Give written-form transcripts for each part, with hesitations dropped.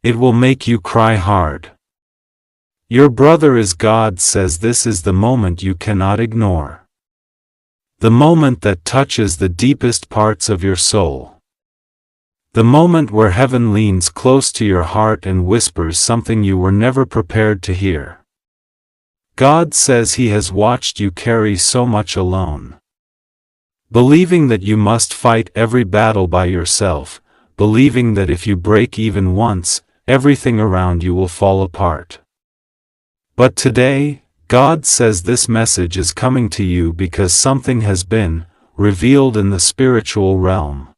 It will make you cry hard. Your brother is God says this is the moment you cannot ignore. The moment that touches the deepest parts of your soul. The moment where heaven leans close to your heart and whispers something you were never prepared to hear. God says He has watched you carry so much alone. Believing that you must fight every battle by yourself, believing that if you break even once, everything around you will fall apart. But today, God says this message is coming to you because something has been revealed in the spiritual realm.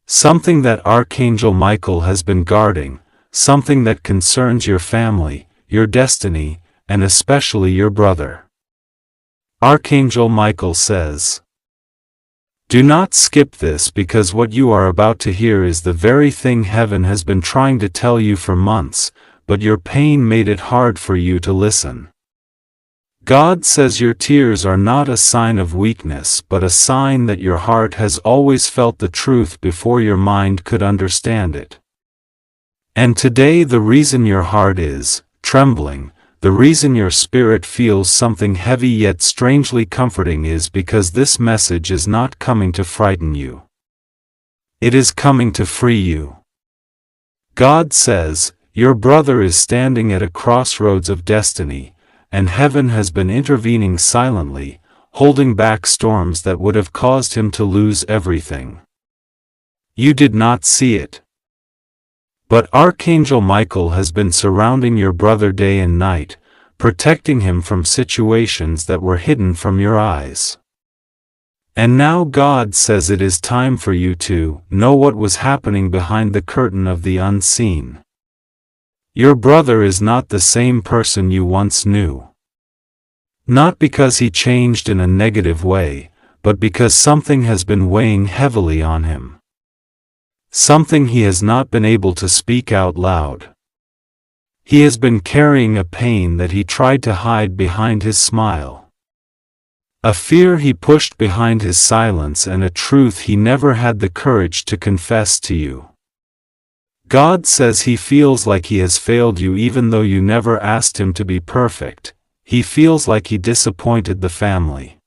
Something that Archangel Michael has been guarding, something that concerns your family, your destiny, and especially your brother. Archangel Michael says, "Do not skip this because what you are about to hear is the very thing heaven has been trying to tell you for months, but your pain made it hard for you to listen." God says your tears are not a sign of weakness but a sign that your heart has always felt the truth before your mind could understand it. And today the reason your heart is trembling, the reason your spirit feels something heavy yet strangely comforting is because this message is not coming to frighten you. It is coming to free you. God says, your brother is standing at a crossroads of destiny, and heaven has been intervening silently, holding back storms that would have caused him to lose everything. You did not see it. But Archangel Michael has been surrounding your brother day and night, protecting him from situations that were hidden from your eyes. And now God says it is time for you to know what was happening behind the curtain of the unseen. Your brother is not the same person you once knew. Not because he changed in a negative way, but because something has been weighing heavily on him. Something he has not been able to speak out loud. He has been carrying a pain that he tried to hide behind his smile. A fear he pushed behind his silence and a truth he never had the courage to confess to you. God says he feels like he has failed you even though you never asked him to be perfect. He feels like he disappointed the family.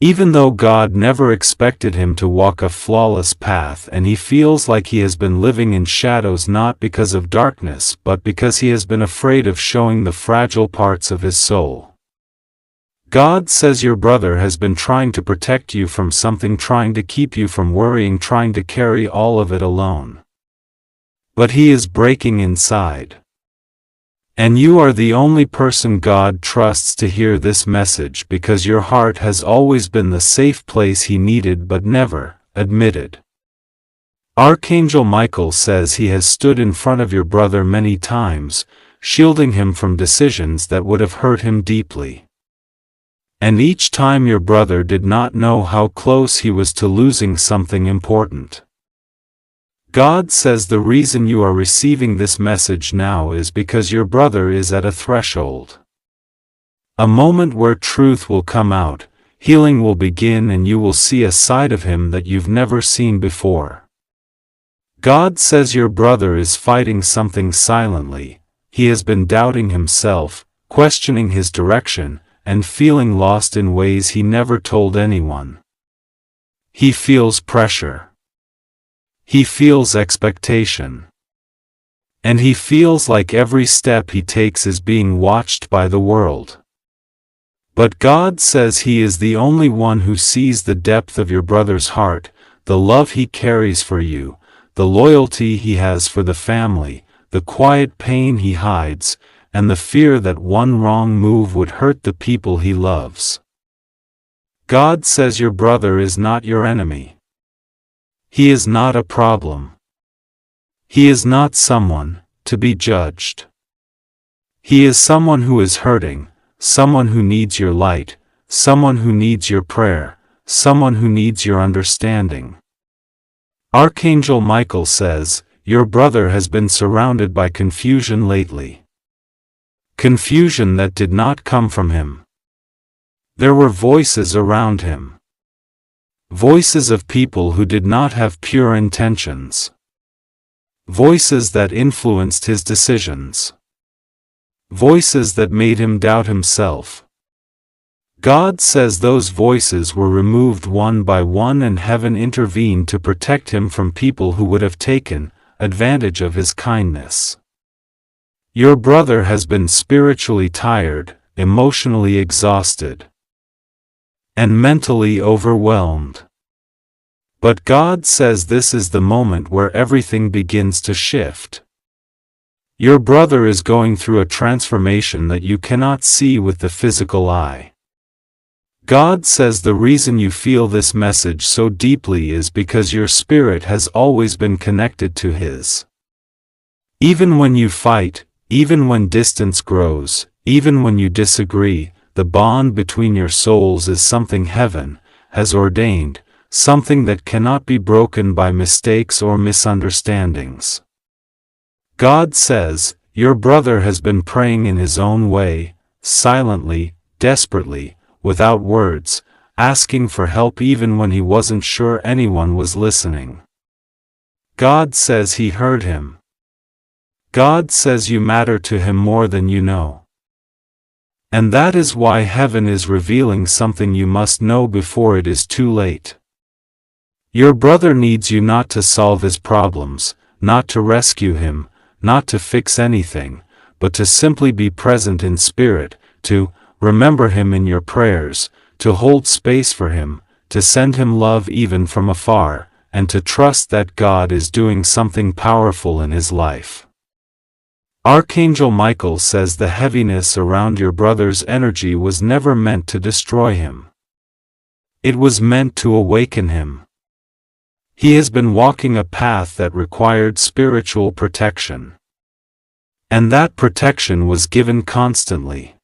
Even though God never expected him to walk a flawless path, and he feels like he has been living in shadows not because of darkness but because he has been afraid of showing the fragile parts of his soul. God says your brother has been trying to protect you from something, trying to keep you from worrying, trying to carry all of it alone. But he is breaking inside. And you are the only person God trusts to hear this message because your heart has always been the safe place he needed but never admitted. Archangel Michael says he has stood in front of your brother many times, shielding him from decisions that would have hurt him deeply. And each time your brother did not know how close he was to losing something important. God says the reason you are receiving this message now is because your brother is at a threshold. A moment where truth will come out, healing will begin, and you will see a side of him that you've never seen before. God says your brother is fighting something silently. He has been doubting himself, questioning his direction, and feeling lost in ways he never told anyone. He feels pressure. He feels expectation. And he feels like every step he takes is being watched by the world. But God says he is the only one who sees the depth of your brother's heart, the love he carries for you, the loyalty he has for the family, the quiet pain he hides, and the fear that one wrong move would hurt the people he loves. God says your brother is not your enemy. He is not a problem. He is not someone to be judged. He is someone who is hurting, someone who needs your light, someone who needs your prayer, someone who needs your understanding. Archangel Michael says, your brother has been surrounded by confusion lately. Confusion that did not come from him. There were voices around him. Voices of people who did not have pure intentions. Voices that influenced his decisions. Voices that made him doubt himself. God says those voices were removed one by one, and heaven intervened to protect him from people who would have taken advantage of his kindness. Your brother has been spiritually tired, emotionally exhausted, and mentally overwhelmed. But God says this is the moment where everything begins to shift. Your brother is going through a transformation that you cannot see with the physical eye. God says the reason you feel this message so deeply is because your spirit has always been connected to His. Even when you fight, even when distance grows, even when you disagree, the bond between your souls is something heaven has ordained, something that cannot be broken by mistakes or misunderstandings. God says, your brother has been praying in his own way, silently, desperately, without words, asking for help even when he wasn't sure anyone was listening. God says He heard him. God says you matter to Him more than you know. And that is why heaven is revealing something you must know before it is too late. Your brother needs you not to solve his problems, not to rescue him, not to fix anything, but to simply be present in spirit, to remember him in your prayers, to hold space for him, to send him love even from afar, and to trust that God is doing something powerful in his life. Archangel Michael says the heaviness around your brother's energy was never meant to destroy him. It was meant to awaken him. He has been walking a path that required spiritual protection. And that protection was given constantly.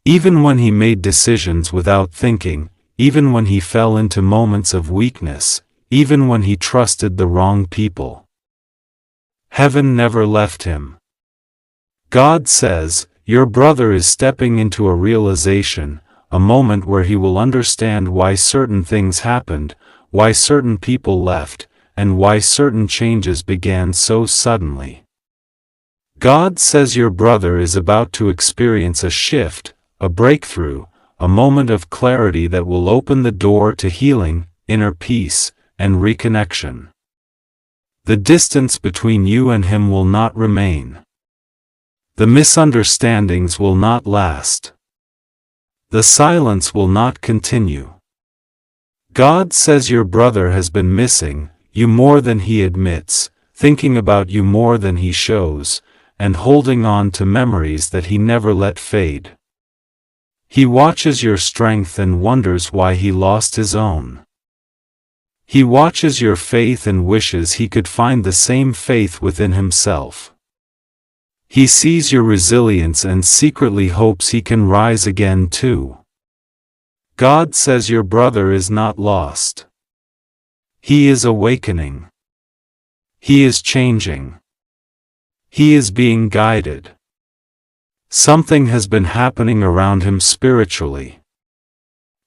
Even when he made decisions without thinking, even when he fell into moments of weakness, even when he trusted the wrong people. Heaven never left him. God says, your brother is stepping into a realization, a moment where he will understand why certain things happened, why certain people left, and why certain changes began so suddenly. God says your brother is about to experience a shift, a breakthrough, a moment of clarity that will open the door to healing, inner peace, and reconnection. The distance between you and him will not remain. The misunderstandings will not last. The silence will not continue. God says your brother has been missing you more than he admits, thinking about you more than he shows, and holding on to memories that he never let fade. He watches your strength and wonders why he lost his own. He watches your faith and wishes he could find the same faith within himself. He sees your resilience and secretly hopes he can rise again too. God says your brother is not lost. He is awakening. He is changing. He is being guided. Something has been happening around him spiritually.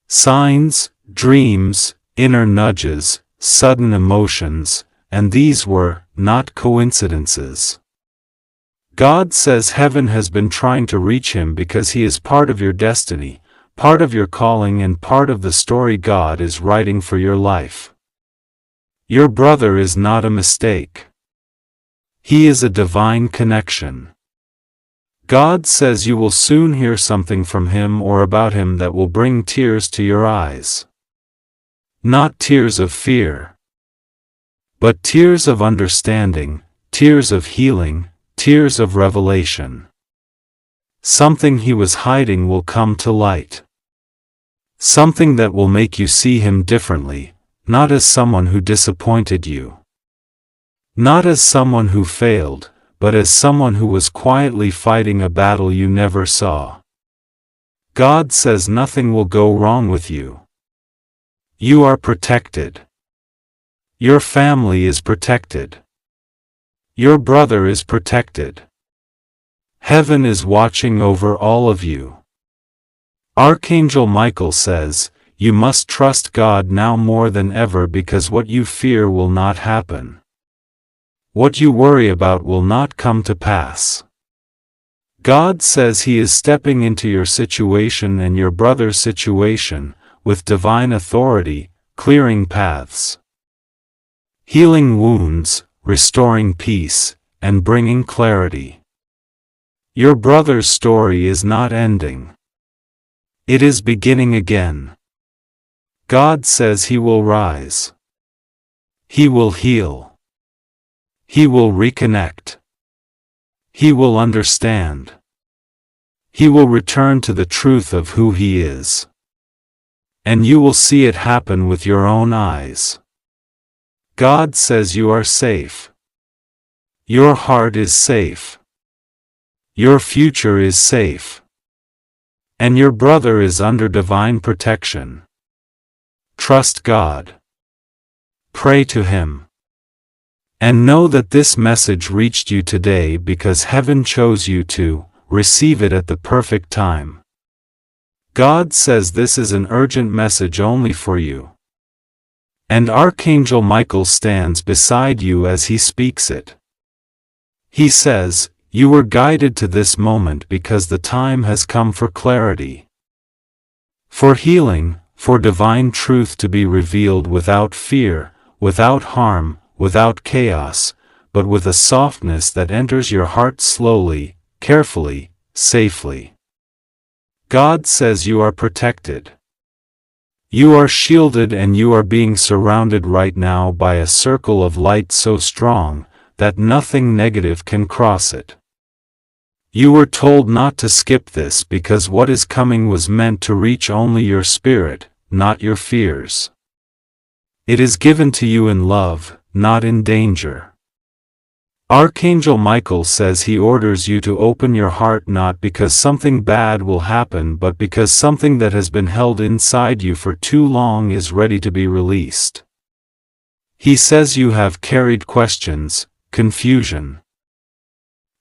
Signs, dreams, inner nudges, sudden emotions, and these were not coincidences. God says heaven has been trying to reach him because he is part of your destiny, part of your calling, and part of the story God is writing for your life. Your brother is not a mistake. He is a divine connection. God says you will soon hear something from him or about him that will bring tears to your eyes. Not tears of fear, but tears of understanding, tears of healing, tears of revelation. Something he was hiding will come to light. Something that will make you see him differently, not as someone who disappointed you. Not as someone who failed, but as someone who was quietly fighting a battle you never saw. God says nothing will go wrong with you. You are protected. Your family is protected. Your brother is protected. Heaven is watching over all of you. Archangel Michael says, you must trust God now more than ever because what you fear will not happen. What you worry about will not come to pass. God says He is stepping into your situation and your brother's situation, with divine authority, clearing paths, healing wounds, restoring peace, and bringing clarity. Your brother's story is not ending. It is beginning again. God says He will rise. He will heal. He will reconnect. He will understand. He will return to the truth of who He is. And you will see it happen with your own eyes. God says you are safe. Your heart is safe. Your future is safe. And your brother is under divine protection. Trust God. Pray to Him. And know that this message reached you today because heaven chose you to receive it at the perfect time. God says this is an urgent message only for you. And Archangel Michael stands beside you as he speaks it. He says, you were guided to this moment because the time has come for clarity, for healing, for divine truth to be revealed without fear, without harm, without chaos, but with a softness that enters your heart slowly, carefully, safely. God says you are protected. You are shielded and you are being surrounded right now by a circle of light so strong that nothing negative can cross it. You were told not to skip this because what is coming was meant to reach only your spirit, not your fears. It is given to you in love, not in danger. Archangel Michael says he orders you to open your heart not because something bad will happen but because something that has been held inside you for too long is ready to be released. He says you have carried questions, confusion,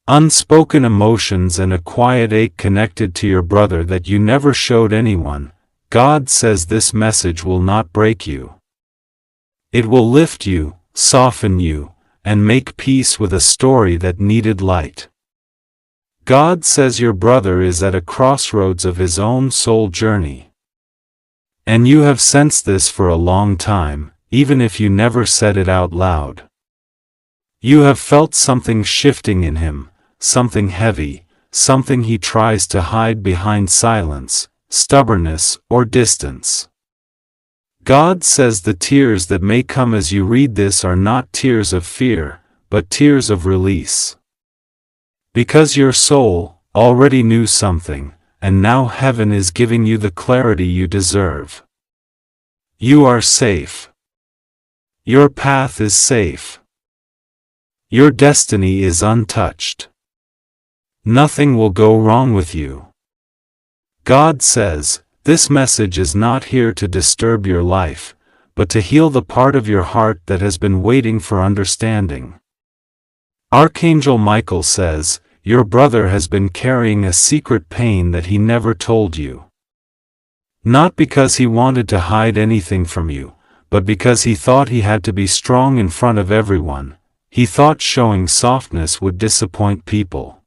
unspoken emotions and a quiet ache connected to your brother that you never showed anyone. God says this message will not break you. It will lift you, soften you, and make peace with a story that needed light. God says your brother is at a crossroads of his own soul journey. And you have sensed this for a long time, even if you never said it out loud. You have felt something shifting in him, something heavy, something he tries to hide behind silence, stubbornness, or distance. God says the tears that may come as you read this are not tears of fear, but tears of release. Because your soul already knew something, and now heaven is giving you the clarity you deserve. You are safe. Your path is safe. Your destiny is untouched. Nothing will go wrong with you. God says, this message is not here to disturb your life, but to heal the part of your heart that has been waiting for understanding. Archangel Michael says, your brother has been carrying a secret pain that he never told you. Not because he wanted to hide anything from you, but because he thought he had to be strong in front of everyone. He thought showing softness would disappoint people.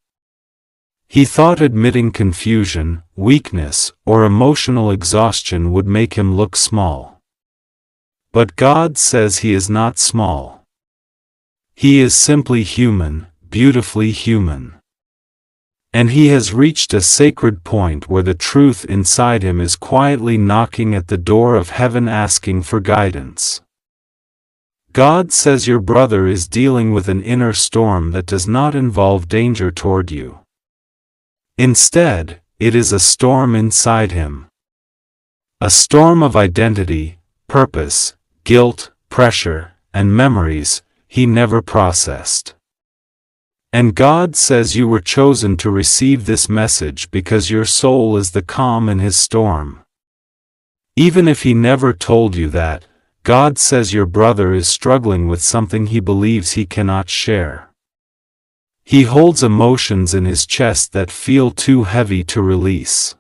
He thought admitting confusion, weakness, or emotional exhaustion would make him look small. But God says he is not small. He is simply human, beautifully human. And he has reached a sacred point where the truth inside him is quietly knocking at the door of heaven asking for guidance. God says your brother is dealing with an inner storm that does not involve danger toward you. Instead, it is a storm inside him. A storm of identity, purpose, guilt, pressure, and memories he never processed. And God says you were chosen to receive this message because your soul is the calm in his storm. Even if he never told you that, God says your brother is struggling with something he believes he cannot share. He holds emotions in his chest that feel too heavy to release.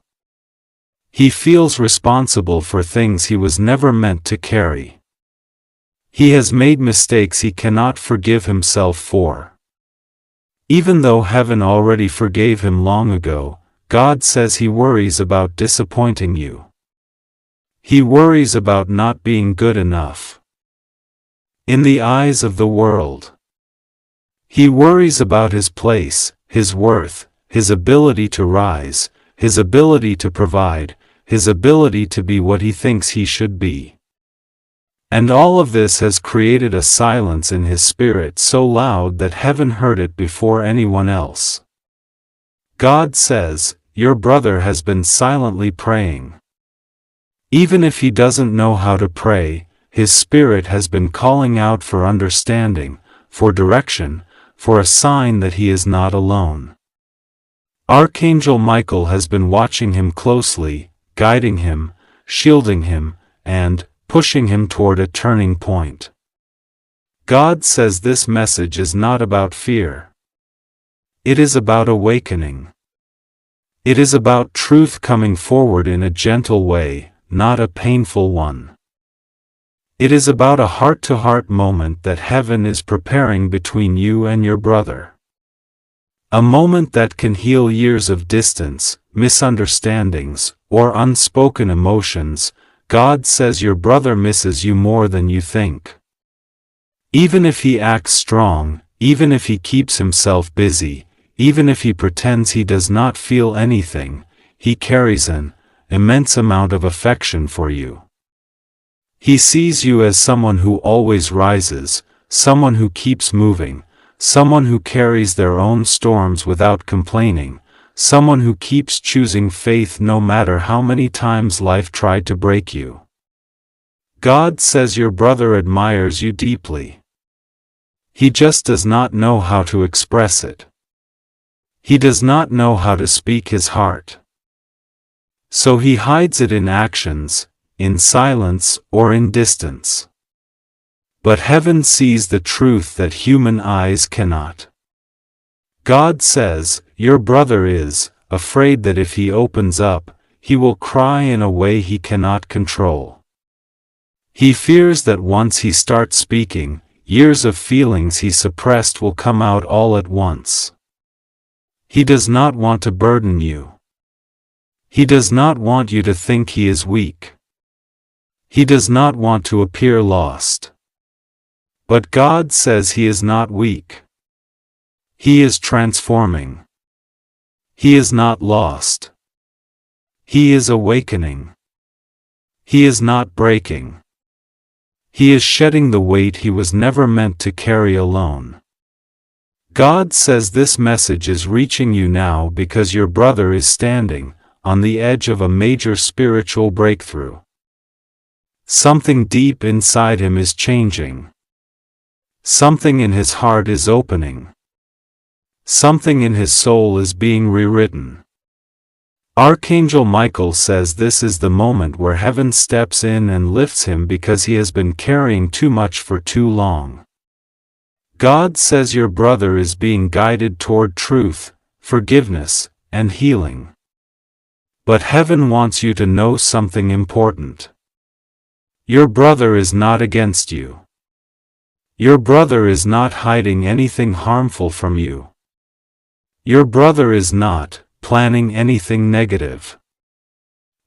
He feels responsible for things he was never meant to carry. He has made mistakes he cannot forgive himself for. Even though heaven already forgave him long ago, God says he worries about disappointing you. He worries about not being good enough in the eyes of the world. He worries about his place, his worth, his ability to rise, his ability to provide, his ability to be what he thinks he should be. And all of this has created a silence in his spirit so loud that heaven heard it before anyone else. God says, your brother has been silently praying. Even if he doesn't know how to pray, his spirit has been calling out for understanding, for direction, for a sign that he is not alone. Archangel Michael has been watching him closely, guiding him, shielding him, and pushing him toward a turning point. God says this message is not about fear. It is about awakening. It is about truth coming forward in a gentle way, not a painful one. It is about a heart-to-heart moment that heaven is preparing between you and your brother. A moment that can heal years of distance, misunderstandings, or unspoken emotions. God says your brother misses you more than you think. Even if he acts strong, even if he keeps himself busy, even if he pretends he does not feel anything, he carries an immense amount of affection for you. He sees you as someone who always rises, someone who keeps moving, someone who carries their own storms without complaining, someone who keeps choosing faith no matter how many times life tried to break you. God says your brother admires you deeply. He just does not know how to express it. He does not know how to speak his heart. So he hides it in actions, in silence, or in distance. But heaven sees the truth that human eyes cannot. God says, your brother is afraid that if he opens up, he will cry in a way he cannot control. He fears that once he starts speaking, years of feelings he suppressed will come out all at once. He does not want to burden you. He does not want you to think he is weak. He does not want to appear lost. But God says he is not weak. He is transforming. He is not lost. He is awakening. He is not breaking. He is shedding the weight he was never meant to carry alone. God says this message is reaching you now because your brother is standing on the edge of a major spiritual breakthrough. Something deep inside him is changing. Something in his heart is opening. Something in his soul is being rewritten. Archangel Michael says this is the moment where heaven steps in and lifts him because he has been carrying too much for too long. God says your brother is being guided toward truth, forgiveness, and healing. But heaven wants you to know something important. Your brother is not against you. Your brother is not hiding anything harmful from you. Your brother is not planning anything negative.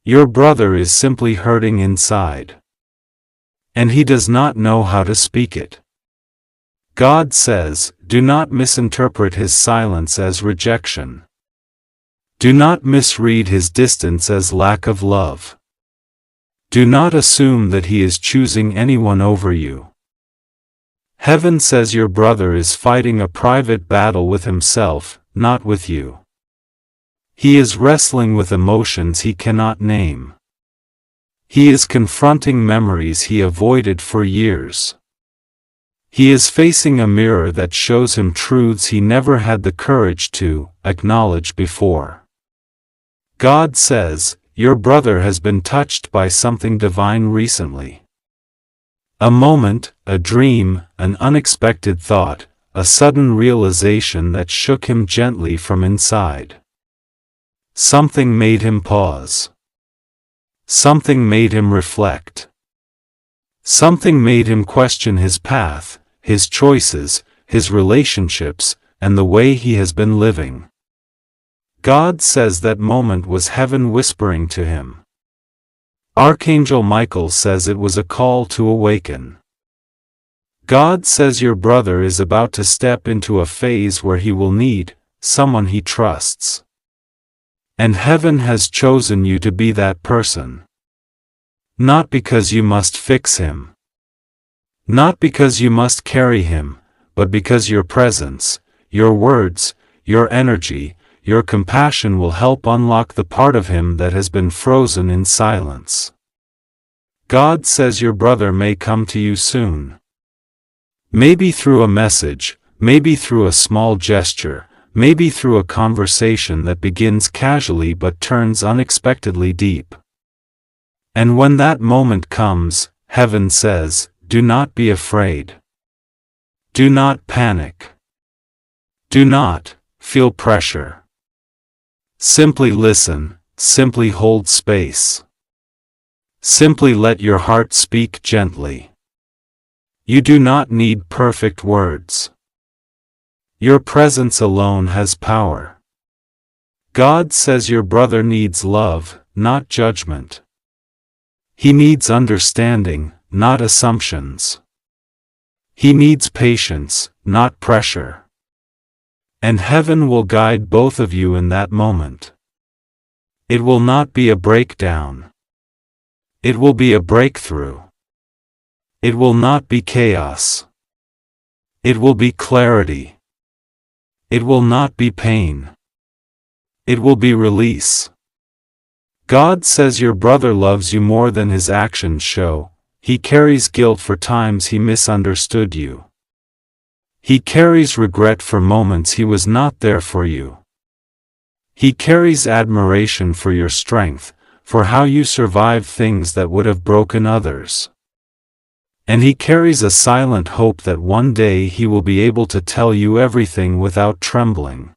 Your brother is simply hurting inside. And he does not know how to speak it. God says, do not misinterpret his silence as rejection. Do not misread his distance as lack of love. Do not assume that he is choosing anyone over you. Heaven says your brother is fighting a private battle with himself, not with you. He is wrestling with emotions he cannot name. He is confronting memories he avoided for years. He is facing a mirror that shows him truths he never had the courage to acknowledge before. God says, your brother has been touched by something divine recently. A moment, a dream, an unexpected thought, a sudden realization that shook him gently from inside. Something made him pause. Something made him reflect. Something made him question his path, his choices, his relationships, and the way he has been living. God says that moment was heaven whispering to him. Archangel Michael says it was a call to awaken. God says your brother is about to step into a phase where he will need someone he trusts. And heaven has chosen you to be that person. Not because you must fix him. Not because you must carry him, but because your presence, your words, your energy, your compassion will help unlock the part of him that has been frozen in silence. God says your brother may come to you soon. Maybe through a message, maybe through a small gesture, maybe through a conversation that begins casually but turns unexpectedly deep. And when that moment comes, heaven says, do not be afraid. Do not panic. Do not feel pressure. Simply listen, simply hold space. Simply let your heart speak gently. You do not need perfect words. Your presence alone has power. God says your brother needs love, not judgment. He needs understanding, not assumptions. He needs patience, not pressure. And heaven will guide both of you in that moment. It will not be a breakdown. It will be a breakthrough. It will not be chaos. It will be clarity. It will not be pain. It will be release. God says your brother loves you more than his actions show. He carries guilt for times he misunderstood you. He carries regret for moments he was not there for you. He carries admiration for your strength, for how you survived things that would have broken others. And he carries a silent hope that one day he will be able to tell you everything without trembling.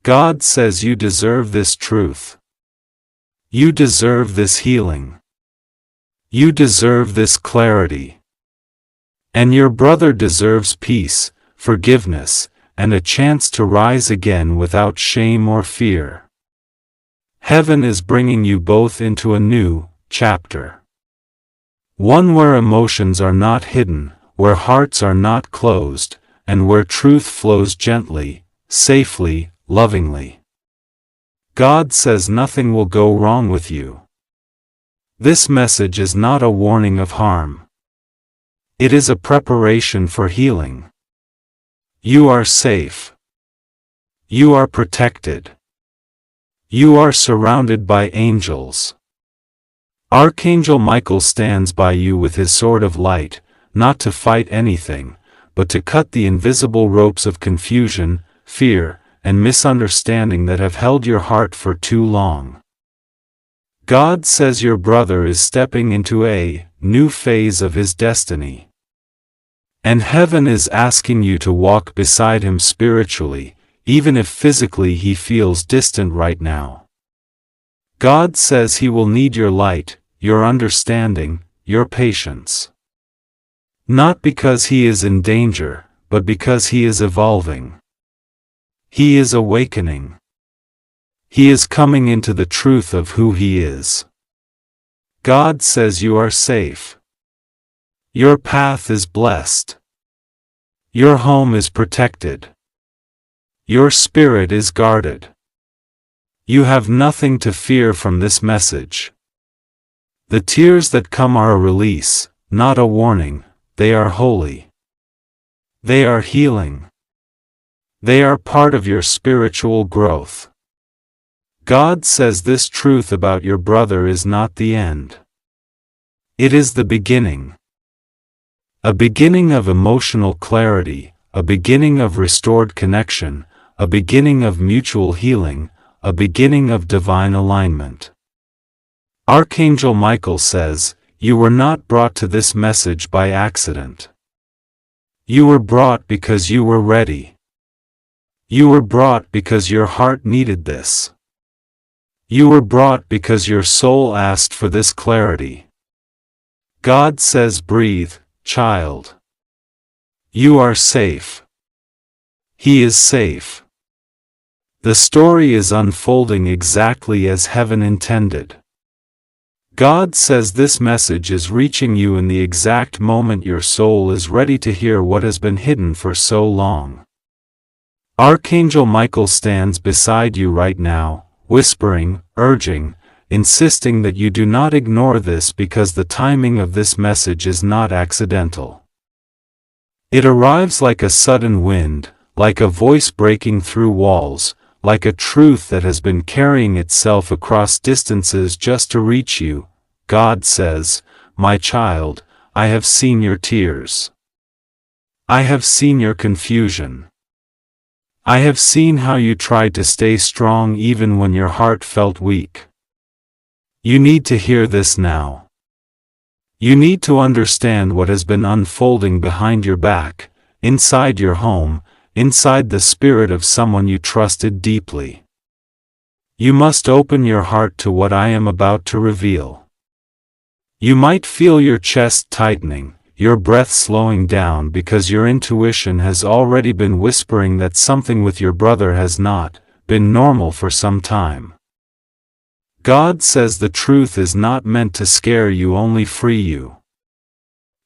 God says you deserve this truth. You deserve this healing. You deserve this clarity. And your brother deserves peace, forgiveness, and a chance to rise again without shame or fear. Heaven is bringing you both into a new chapter. One where emotions are not hidden, where hearts are not closed, and where truth flows gently, safely, lovingly. God says nothing will go wrong with you. This message is not a warning of harm. It is a preparation for healing. You are safe. You are protected. You are surrounded by angels. Archangel Michael stands by you with his sword of light, not to fight anything, but to cut the invisible ropes of confusion, fear, and misunderstanding that have held your heart for too long. God says your brother is stepping into a new phase of his destiny. And heaven is asking you to walk beside him spiritually, even if physically he feels distant right now. God says he will need your light, your understanding, your patience. Not because he is in danger, but because he is evolving. He is awakening. He is coming into the truth of who he is. God says you are safe. Your path is blessed. Your home is protected. Your spirit is guarded. You have nothing to fear from this message. The tears that come are a release, not a warning. They are holy. They are healing. They are part of your spiritual growth. God says this truth about your brother is not the end. It is the beginning. A beginning of emotional clarity, a beginning of restored connection, a beginning of mutual healing, a beginning of divine alignment. Archangel Michael says, you were not brought to this message by accident. You were brought because you were ready. You were brought because your heart needed this. You were brought because your soul asked for this clarity. God says, breathe, child. You are safe. He is safe. The story is unfolding exactly as heaven intended. God says this message is reaching you in the exact moment your soul is ready to hear what has been hidden for so long. Archangel Michael stands beside you right now, whispering, urging, insisting that you do not ignore this because the timing of this message is not accidental. It arrives like a sudden wind, like a voice breaking through walls, like a truth that has been carrying itself across distances just to reach you. God says, my child, I have seen your tears. I have seen your confusion. I have seen how you tried to stay strong even when your heart felt weak. You need to hear this now. You need to understand what has been unfolding behind your back, inside your home, inside the spirit of someone you trusted deeply. You must open your heart to what I am about to reveal. You might feel your chest tightening, your breath slowing down because your intuition has already been whispering that something with your brother has not been normal for some time. God says the truth is not meant to scare you, only free you.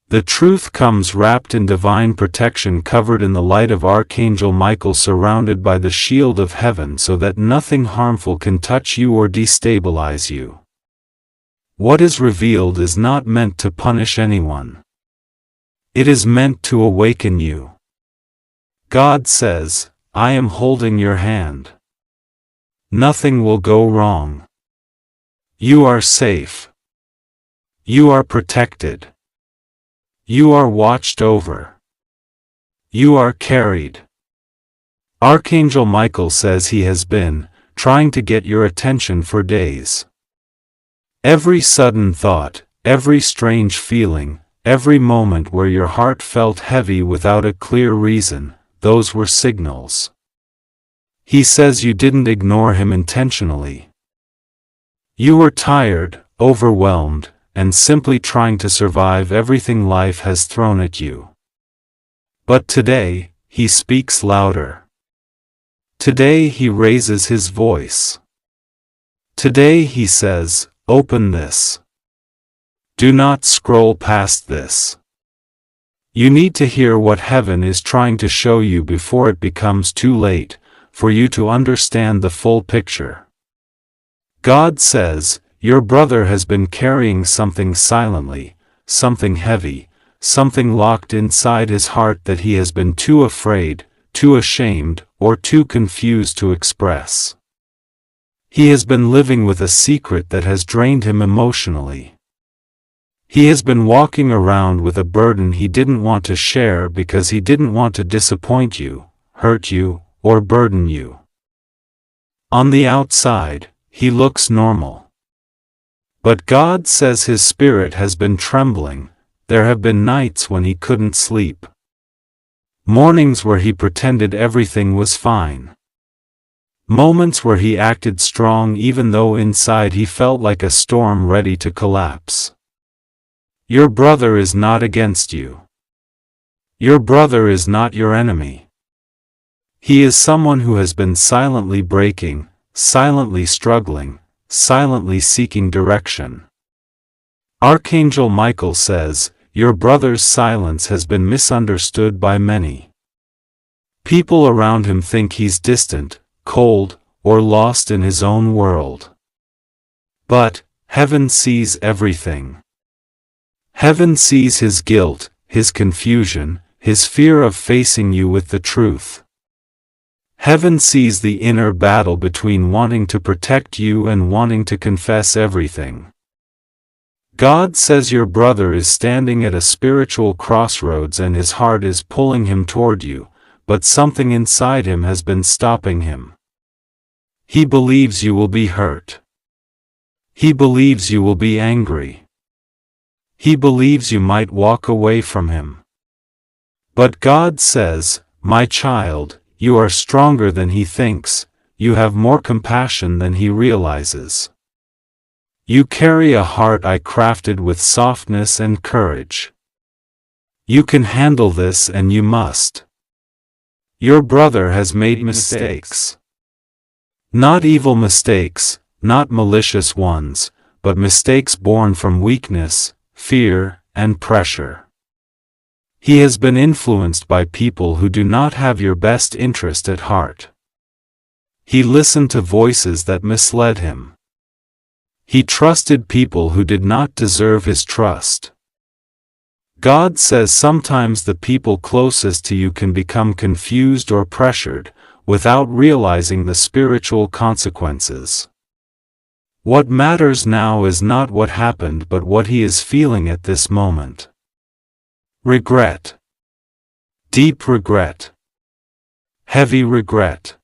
The truth comes wrapped in divine protection, covered in the light of Archangel Michael, surrounded by the shield of heaven so that nothing harmful can touch you or destabilize you. What is revealed is not meant to punish anyone. It is meant to awaken you. God says, I am holding your hand. Nothing will go wrong. You are safe. You are protected. You are watched over. You are carried. Archangel Michael says he has been trying to get your attention for days. Every sudden thought, every strange feeling, every moment where your heart felt heavy without a clear reason, those were signals. He says you didn't ignore him intentionally. You were tired, overwhelmed, and simply trying to survive everything life has thrown at you. But today, he speaks louder. Today he raises his voice. Today he says, open this. Do not scroll past this. You need to hear what heaven is trying to show you before it becomes too late for you to understand the full picture. God says, your brother has been carrying something silently, something heavy, something locked inside his heart that he has been too afraid, too ashamed, or too confused to express. He has been living with a secret that has drained him emotionally. He has been walking around with a burden he didn't want to share because he didn't want to disappoint you, hurt you, or burden you. On the outside, he looks normal. But God says his spirit has been trembling. There have been nights when he couldn't sleep. Mornings where he pretended everything was fine. Moments where he acted strong even though inside he felt like a storm ready to collapse. Your brother is not against you. Your brother is not your enemy. He is someone who has been silently breaking, silently struggling, silently seeking direction. Archangel Michael says, your brother's silence has been misunderstood by many. People around him think he's distant, cold, or lost in his own world. But heaven sees everything. Heaven sees his guilt, his confusion, his fear of facing you with the truth. Heaven sees the inner battle between wanting to protect you and wanting to confess everything. God says your brother is standing at a spiritual crossroads and his heart is pulling him toward you, but something inside him has been stopping him. He believes you will be hurt. He believes you will be angry. He believes you might walk away from him. But God says, my child, you are stronger than he thinks, you have more compassion than he realizes. You carry a heart I crafted with softness and courage. You can handle this and you must. Your brother has made mistakes. Not evil mistakes, not malicious ones, but mistakes born from weakness, fear, and pressure. He has been influenced by people who do not have your best interest at heart. He listened to voices that misled him. He trusted people who did not deserve his trust. God says sometimes the people closest to you can become confused or pressured, without realizing the spiritual consequences. What matters now is not what happened but what he is feeling at this moment. Regret. Deep regret. Heavy regret.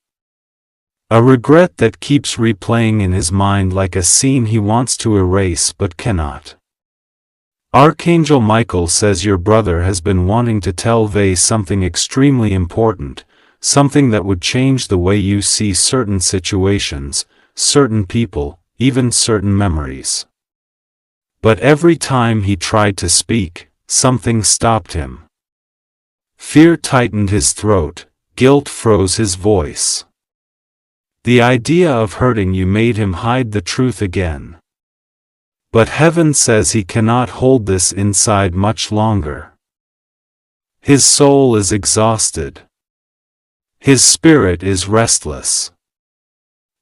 A regret that keeps replaying in his mind like a scene he wants to erase but cannot. Archangel Michael says your brother has been wanting to tell Vay something extremely important, something that would change the way you see certain situations, certain people, even certain memories. But every time he tried to speak, something stopped him. Fear tightened his throat, guilt froze his voice. The idea of hurting you made him hide the truth again. But heaven says he cannot hold this inside much longer. His soul is exhausted. His spirit is restless.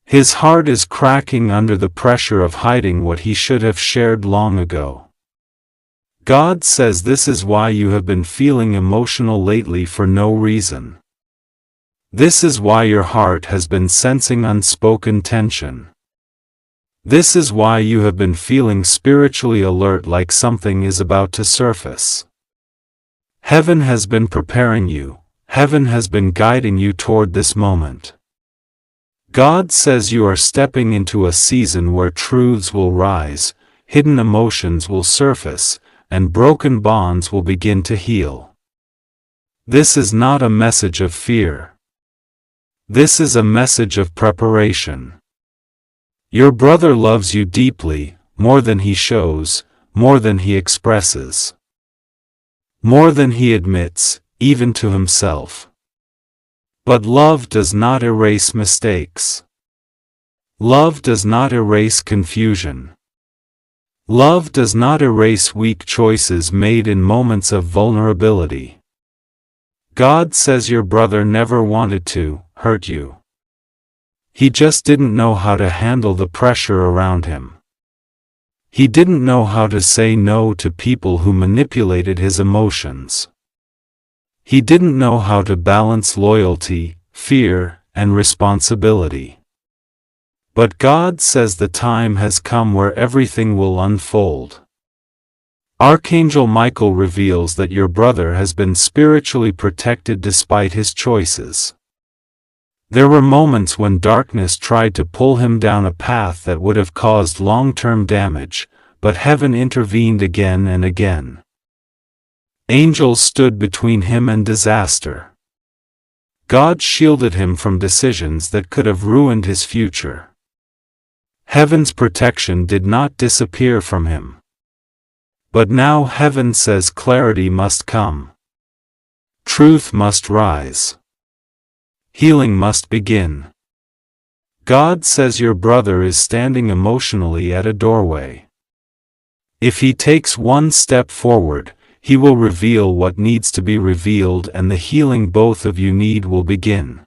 His heart is cracking under the pressure of hiding what he should have shared long ago. God says this is why you have been feeling emotional lately for no reason. This is why your heart has been sensing unspoken tension. This is why you have been feeling spiritually alert, like something is about to surface. Heaven has been preparing you. Heaven has been guiding you toward this moment. God says you are stepping into a season where truths will rise, hidden emotions will surface, and broken bonds will begin to heal. This is not a message of fear. This is a message of preparation. Your brother loves you deeply, more than he shows, more than he expresses, more than he admits, even to himself. But love does not erase mistakes. Love does not erase confusion. Love does not erase weak choices made in moments of vulnerability. God says your brother never wanted to hurt you. He just didn't know how to handle the pressure around him. He didn't know how to say no to people who manipulated his emotions. He didn't know how to balance loyalty, fear, and responsibility. But God says the time has come where everything will unfold. Archangel Michael reveals that your brother has been spiritually protected despite his choices. There were moments when darkness tried to pull him down a path that would have caused long-term damage, but heaven intervened again and again. Angels stood between him and disaster. God shielded him from decisions that could have ruined his future. Heaven's protection did not disappear from him. But now heaven says clarity must come. Truth must rise. Healing must begin. God says your brother is standing emotionally at a doorway. If he takes one step forward, he will reveal what needs to be revealed, and the healing both of you need will begin.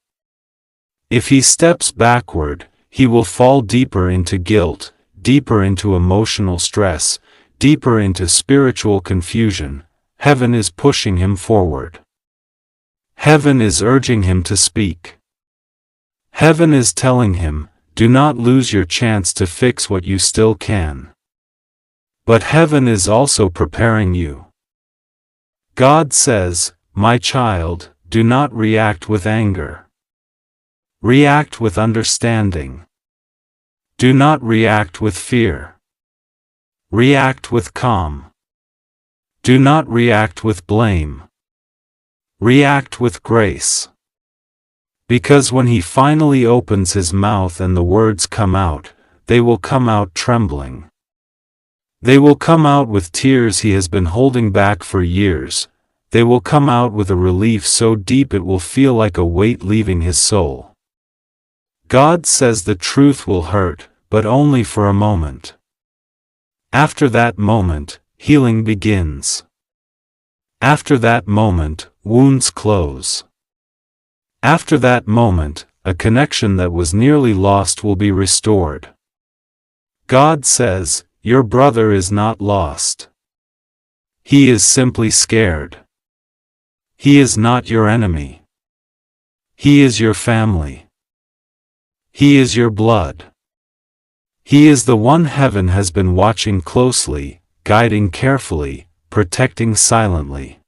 If he steps backward, he will fall deeper into guilt, deeper into emotional stress, deeper into spiritual confusion. Heaven is pushing him forward. Heaven is urging him to speak. Heaven is telling him, do not lose your chance to fix what you still can. But heaven is also preparing you. God says, my child, do not react with anger. React with understanding. Do not react with fear. React with calm. Do not react with blame. React with grace. Because when he finally opens his mouth and the words come out, they will come out trembling. They will come out with tears he has been holding back for years. They will come out with a relief so deep it will feel like a weight leaving his soul. God says the truth will hurt, but only for a moment. After that moment, healing begins. After that moment, wounds close. After that moment, a connection that was nearly lost will be restored. God says, your brother is not lost. He is simply scared. He is not your enemy. He is your family. He is your blood. He is the one heaven has been watching closely, guiding carefully, protecting silently.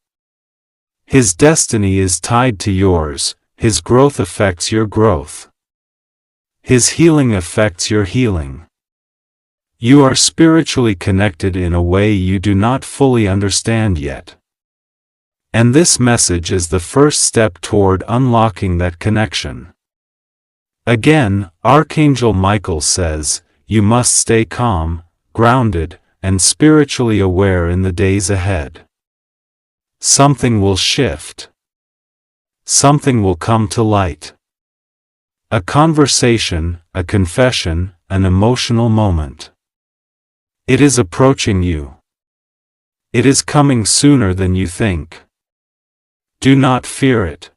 His destiny is tied to yours, his growth affects your growth. His healing affects your healing. You are spiritually connected in a way you do not fully understand yet. And this message is the first step toward unlocking that connection. Again, Archangel Michael says, you must stay calm, grounded, and spiritually aware in the days ahead. Something will shift. Something will come to light. A conversation, a confession, an emotional moment. It is approaching you. It is coming sooner than you think. Do not fear it.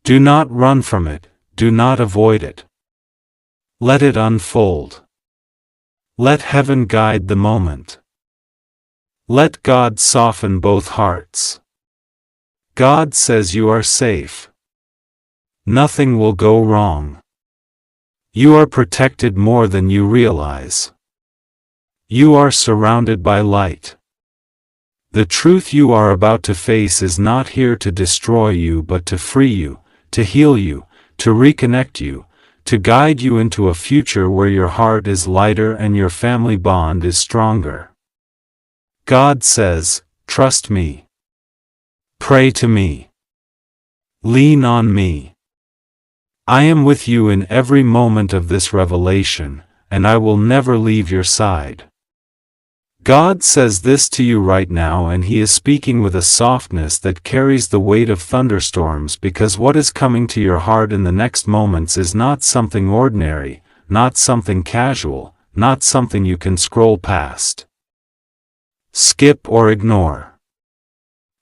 Do not run from it, do not avoid it. Let it unfold. Let heaven guide the moment. Let God soften both hearts. God says you are safe. Nothing will go wrong. You are protected more than you realize. You are surrounded by light. The truth you are about to face is not here to destroy you but to free you, to heal you, to reconnect you, to guide you into a future where your heart is lighter and your family bond is stronger. God says, trust me. Pray to me. Lean on me. I am with you in every moment of this revelation, and I will never leave your side. God says this to you right now, and He is speaking with a softness that carries the weight of thunderstorms, because what is coming to your heart in the next moments is not something ordinary, not something casual, not something you can scroll past, skip or ignore.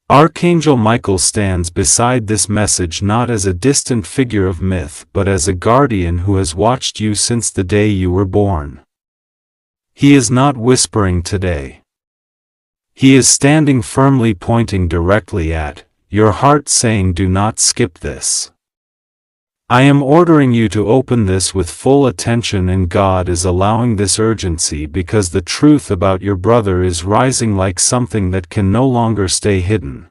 Archangel Michael stands beside this message not as a distant figure of myth but as a guardian who has watched you since the day you were born. He is not whispering today. He is standing firmly, pointing directly at your heart, saying, do not skip this. I am ordering you to open this with full attention, and God is allowing this urgency because the truth about your brother is rising like something that can no longer stay hidden.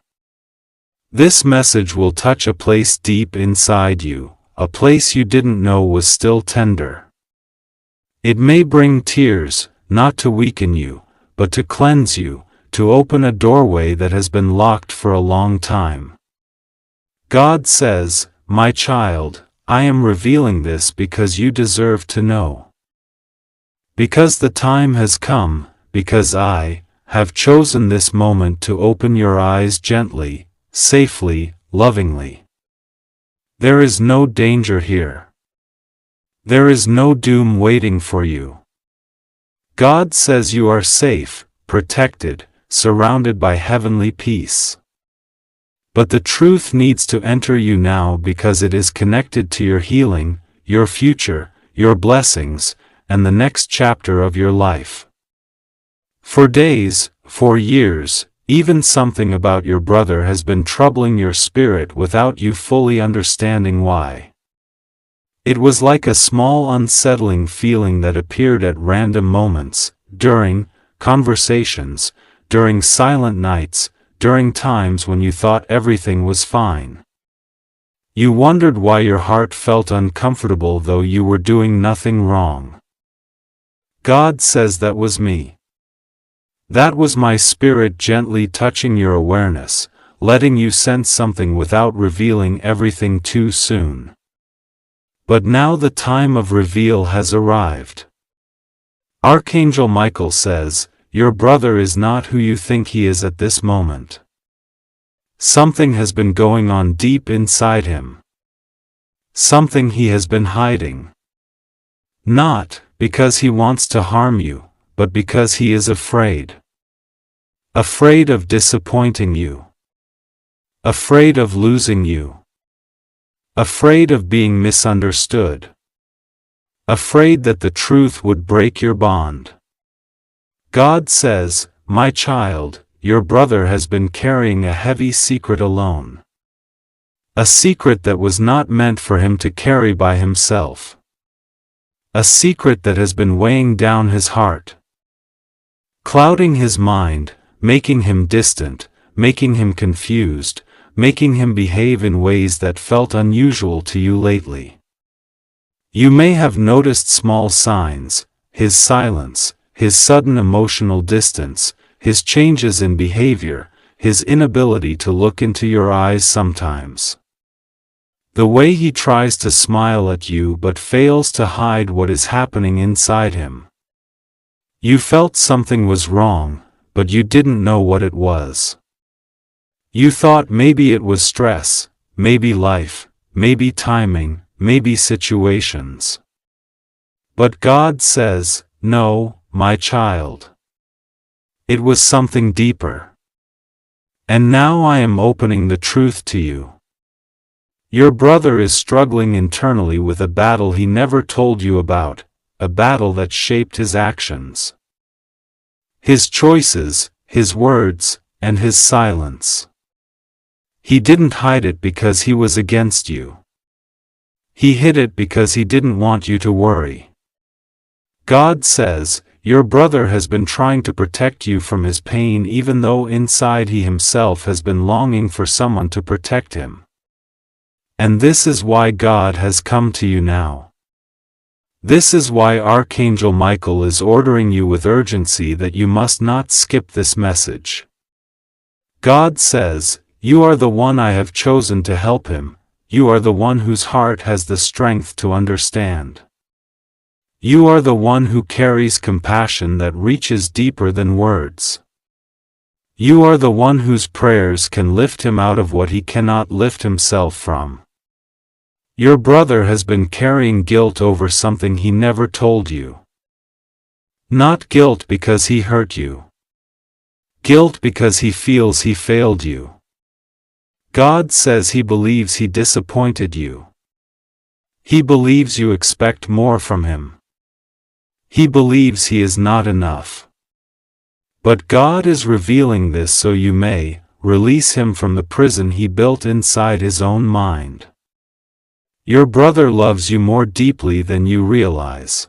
This message will touch a place deep inside you, a place you didn't know was still tender. It may bring tears, not to weaken you, but to cleanse you, to open a doorway that has been locked for a long time. God says, my child, I am revealing this because you deserve to know. Because the time has come, because I have chosen this moment to open your eyes gently, safely, lovingly. There is no danger here. There is no doom waiting for you. God says you are safe, protected, surrounded by heavenly peace. But the truth needs to enter you now because it is connected to your healing, your future, your blessings, and the next chapter of your life. For days, for years, even something about your brother has been troubling your spirit without you fully understanding why. It was like a small unsettling feeling that appeared at random moments, during conversations, during silent nights, during times when you thought everything was fine. You wondered why your heart felt uncomfortable though you were doing nothing wrong. God says that was me. That was my spirit gently touching your awareness, letting you sense something without revealing everything too soon. But now the time of reveal has arrived. Archangel Michael says, your brother is not who you think he is at this moment. Something has been going on deep inside him. Something he has been hiding. Not because he wants to harm you, but because he is afraid. Afraid of disappointing you. Afraid of losing you. Afraid of being misunderstood. Afraid that the truth would break your bond. God says, "My child, your brother has been carrying a heavy secret alone. A secret that was not meant for him to carry by himself. A secret that has been weighing down his heart. Clouding his mind, making him distant, making him confused, making him behave in ways that felt unusual to you lately. You may have noticed small signs, his silence, his sudden emotional distance, his changes in behavior, his inability to look into your eyes sometimes. The way he tries to smile at you but fails to hide what is happening inside him. You felt something was wrong, but you didn't know what it was. You thought maybe it was stress, maybe life, maybe timing, maybe situations. But God says, "No, my child. It was something deeper. And now I am opening the truth to you. Your brother is struggling internally with a battle he never told you about, a battle that shaped his actions. His choices, his words, and his silence. He didn't hide it because he was against you. He hid it because he didn't want you to worry. God says, your brother has been trying to protect you from his pain even though inside he himself has been longing for someone to protect him. And this is why God has come to you now. This is why Archangel Michael is ordering you with urgency that you must not skip this message. God says, you are the one I have chosen to help him, you are the one whose heart has the strength to understand. You are the one who carries compassion that reaches deeper than words. You are the one whose prayers can lift him out of what he cannot lift himself from. Your brother has been carrying guilt over something he never told you. Not guilt because he hurt you. Guilt because he feels he failed you. God says he believes he disappointed you. He believes you expect more from him. He believes he is not enough. But God is revealing this so you may release him from the prison he built inside his own mind. Your brother loves you more deeply than you realize.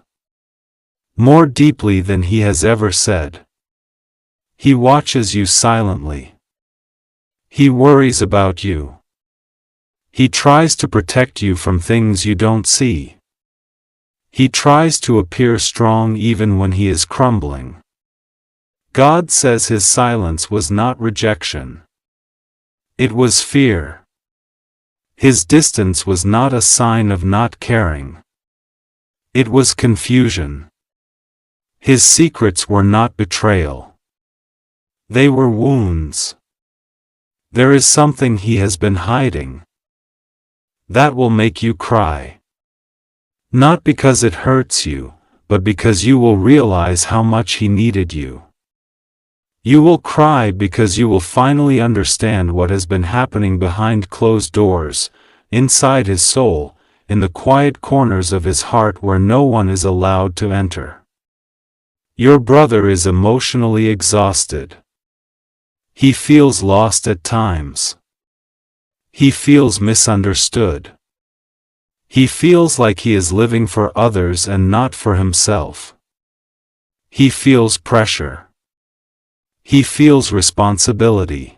More deeply than he has ever said. He watches you silently. He worries about you. He tries to protect you from things you don't see. He tries to appear strong even when he is crumbling. God says his silence was not rejection. It was fear. His distance was not a sign of not caring. It was confusion. His secrets were not betrayal. They were wounds. There is something he has been hiding. That will make you cry. Not because it hurts you, but because you will realize how much he needed you. You will cry because you will finally understand what has been happening behind closed doors, inside his soul, in the quiet corners of his heart where no one is allowed to enter. Your brother is emotionally exhausted. He feels lost at times. He feels misunderstood. He feels like he is living for others and not for himself. He feels pressure. He feels responsibility.